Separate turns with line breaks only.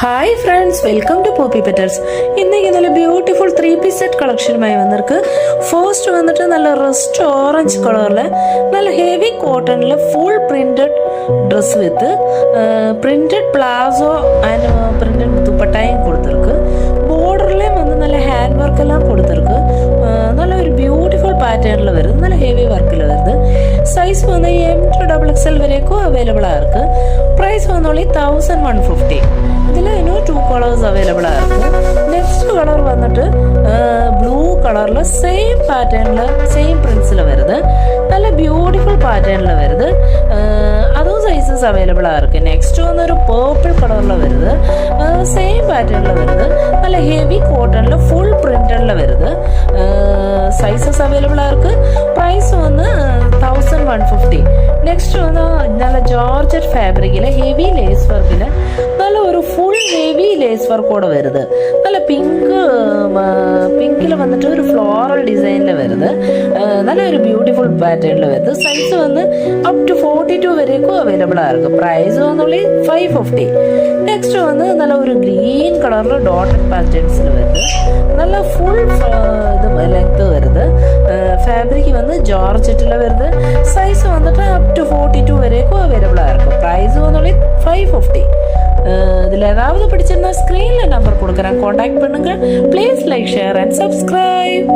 Hi friends, welcome to poppy petals. ഇന്നേക്ക് നല്ല beautiful 3 piece set കളക്ഷനുമായി വന്നിருக்கு. ഫസ്റ്റ് വന്നിട്ട് നല്ല റസ്റ്റ് ഓറഞ്ച് കളറിൽ നല്ല ഹെവി കോട്ടണിൽ full printed dress with printed palazzo and printed ദുപ്പട്ടായും കൊടുത്തിருக்கு. ബോർഡറിലേയും വന്ന് നല്ല ഹാൻഡ് വർക്കെല്ലാം കൊടുത്തിருக்கு. നല്ല ഒരു ബ്യൂട്ടിഫുൾ പാറ്റേണിൽ വരുന്നത്, നല്ല ഹെവി വർക്കിൽ വരുന്നത്. സൈസ് വന്ന് M2XXL വരേക്കും അവൈലബിളാக இருக்குது. ப்ரைஸ் வந்து 1150. இதில் இன்னும் 2 கலர்ஸ் அவைலபிளாக இருக்குது. நெக்ஸ்ட் கலர் வந்துட்டு ப்ளூ கலரில் சேம் பேட்டர்னில் சேம் பிரிண்ட்ஸில் வருது. நல்ல பியூட்டிஃபுல் பேட்டர்னில் வருது. அதுவும் சைஸஸ் அவைலபிளாக இருக்குது. நெக்ஸ்ட் வந்து ஒரு பர்பிள் கலரில் வருது. சேம் பேட்டர்னில் வருது. நல்ல ஹெவி காட்டனில் ஃபுல் பிரிண்டடில் வருது. சைஸஸ் அவைலபிளாக இருக்குது. ப்ரைஸ் வந்து 1150. நெக்ஸ்ட் வந்து நல்ல ஜார்ஜட் ஃபேப்ரிக்கில் ஹெவி லேஸ் ஒர்க்கில் நல்ல ஒரு ஃபுல் ஹெவி லேஸ் ஒர்க்கோடு வருது. நல்ல பிங்கில் வந்துட்டு ஒரு ஃப்ளாரல் டிசைனில் வருது. நல்ல ஒரு பியூட்டிஃபுல் பேட்டர்னில் வருது. சைஸ் வந்து அப் டு 42 வரைக்கும் அவைலபிளாக இருக்குது. ப்ரைஸ் வந்து 550. நெக்ஸ்ட் வந்து நல்ல ஒரு க்ரீன் கலரில் டாட்டட் பேட்டர்ன்ஸில் வருது. நல்ல ஃபுல் இது லென்த்து வருது. ஃபேப்ரிக் வந்து ஜார்ஜெட்டில் வருது. சைஸ் வந்துட்டு அப் டு 42 வரைக்கும் அவைலபிளாக இருக்குது. ப்ரைஸ் வந்து 550. இதில் ஏதாவது பிடிச்சிருந்தா ஸ்க்ரீனில் நம்பர் கொடுக்குறேன், காண்டாக்ட் பண்ணுங்கள். Please like, share and subscribe.